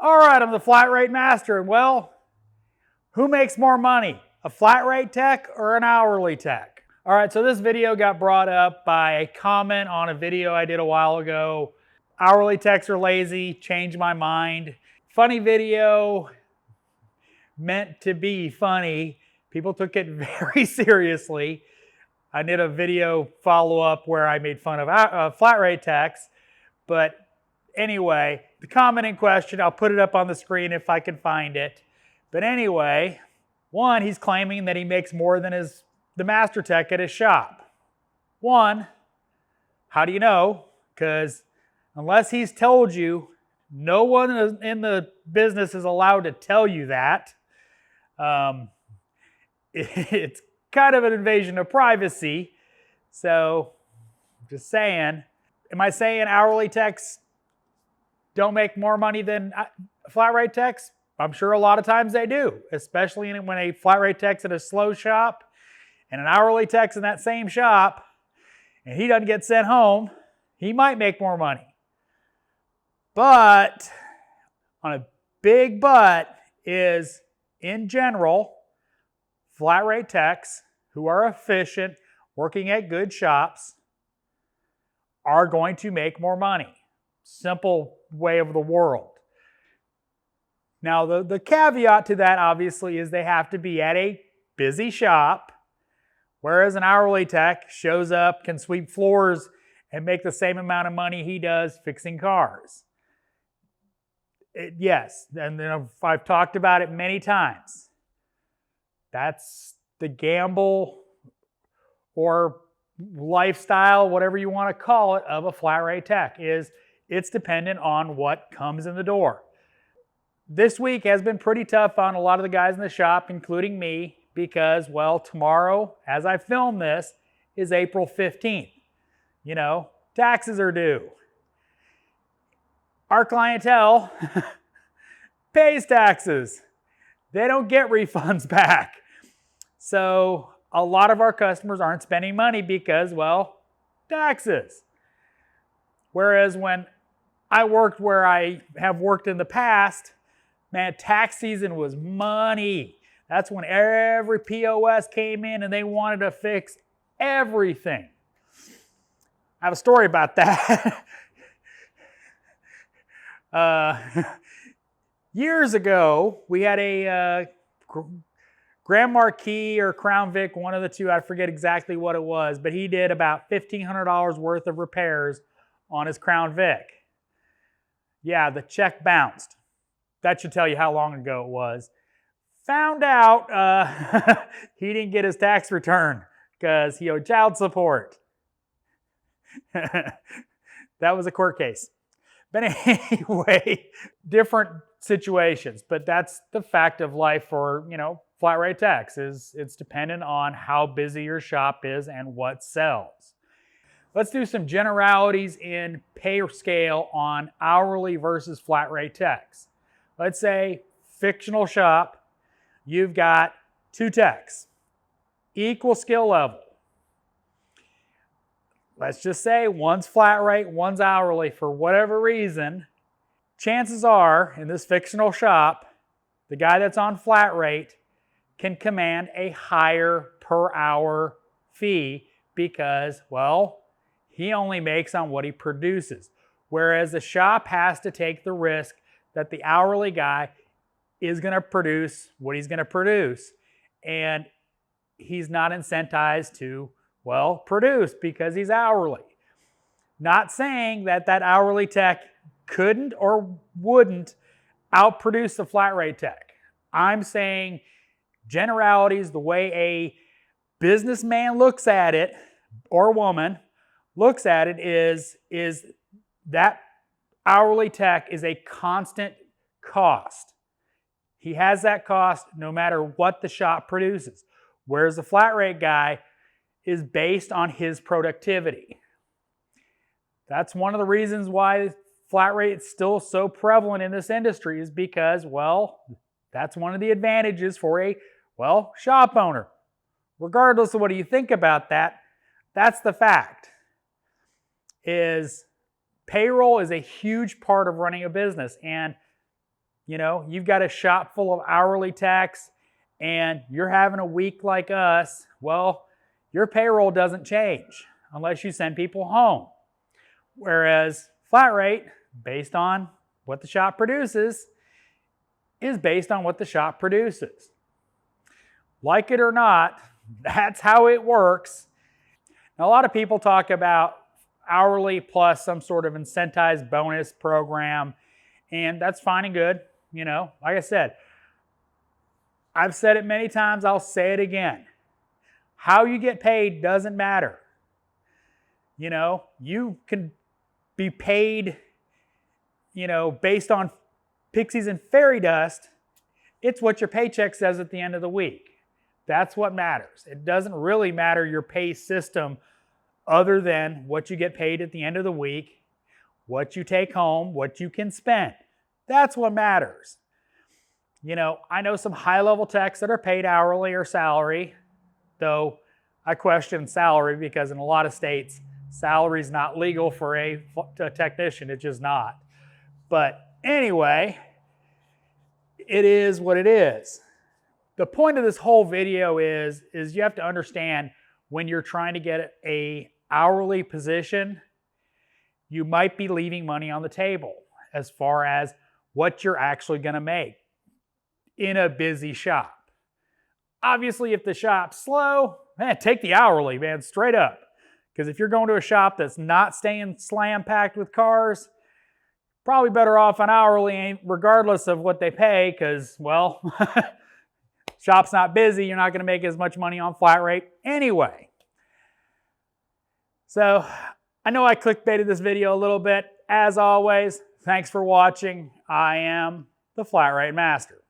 All right, I'm the flat rate master. And well, who makes more money, a flat rate tech or an hourly tech? All right, so this video got brought up by a comment on a video I did a while ago. Hourly techs are lazy, changed my mind. Funny video, meant to be funny. People took it very seriously. I did a video follow-up where I made fun of flat rate techs. But anyway, the comment in question, I'll put it up on the screen if I can find it. But anyway, one, he's claiming that he makes more than the master tech at his shop. One, how do you know? Because unless he's told you, no one in the business is allowed to tell you that. It's kind of an invasion of privacy. So, just saying. Am I saying hourly techs don't make more money than flat rate techs? I'm sure a lot of times they do, especially when a flat rate tech's at a slow shop and an hourly tech's in that same shop and he doesn't get sent home, he might make more money. But, on a big but, is in general, flat rate techs who are efficient, working at good shops, are going to make more money. Simple way of the world. Now, the caveat to that, obviously, is they have to be at a busy shop, whereas an hourly tech shows up, can sweep floors, and make the same amount of money he does fixing cars. Yes, and I've talked about it many times. That's the gamble or lifestyle, whatever you want to call it, of a flat rate tech, is it's dependent on what comes in the door. This week has been pretty tough on a lot of the guys in the shop, including me, because, well, tomorrow, as I film this, is April 15th. You know, taxes are due. Our clientele pays taxes. They don't get refunds back. So a lot of our customers aren't spending money because, well, taxes. Whereas when I worked where I have worked in the past, man, tax season was money. That's when every POS came in and they wanted to fix everything. I have a story about that. Years ago, we had a Grand Marquis or Crown Vic, one of the two, I forget exactly what it was, but he did about $1,500 worth of repairs on his Crown Vic. Yeah, the check bounced. That should tell you how long ago it was. Found out he didn't get his tax return because he owed child support. That was a court case. But anyway, different situations. But that's the fact of life for, flat rate techs, is it's dependent on how busy your shop is and what sells. Let's do some generalities in pay scale on hourly versus flat rate techs. Let's say fictional shop, you've got 2 techs, equal skill level. Let's just say one's flat rate, one's hourly for whatever reason. Chances are, in this fictional shop, the guy that's on flat rate can command a higher per hour fee because, well, he only makes on what he produces. Whereas the shop has to take the risk that the hourly guy is going to produce what he's going to produce. And he's not incentivized to, well, produce because he's hourly. Not saying that that hourly tech couldn't or wouldn't outproduce the flat rate tech. I'm saying generalities, the way a businessman looks at it, or woman looks at it, is that hourly tech is a constant cost. He has that cost no matter what the shop produces. Whereas the flat rate guy is based on his productivity. That's one of the reasons why flat rate is still so prevalent in this industry, is because, well, that's one of the advantages for a, well, shop owner. Regardless of what you think about that, that's the fact. Is payroll is a huge part of running a business, and You know, you've got a shop full of hourly techs and you're having a week like us, well, your payroll doesn't change unless you send people home. Whereas flat rate, based on what the shop produces, is based on what the shop produces. Like it or not, that's how it works. Now, a lot of people talk about hourly plus some sort of incentivized bonus program, and that's fine and good. You know, like I said, I've said it many times, I'll say it again. How you get paid doesn't matter. You know, you can be paid, you know, based on pixies and fairy dust. It's what your paycheck says at the end of the week. That's what matters. It doesn't really matter your pay system other than what you get paid at the end of the week, what you take home, what you can spend. That's what matters. You know, I know some high-level techs that are paid hourly or salary, though I question salary because in a lot of states, salary is not legal for a technician. It's just not. But anyway, it is what it is. The point of this whole video is you have to understand when you're trying to get a hourly position, you might be leaving money on the table as far as what you're actually going to make in a busy shop. Obviously, if the shop's slow, man, take the hourly, man, straight up. Because if you're going to a shop that's not staying slam-packed with cars, probably better off on hourly regardless of what they pay because, well, shop's not busy, you're not going to make as much money on flat rate anyway. So, I know I clickbaited this video a little bit. As always, thanks for watching. I am the Flat Rate Master.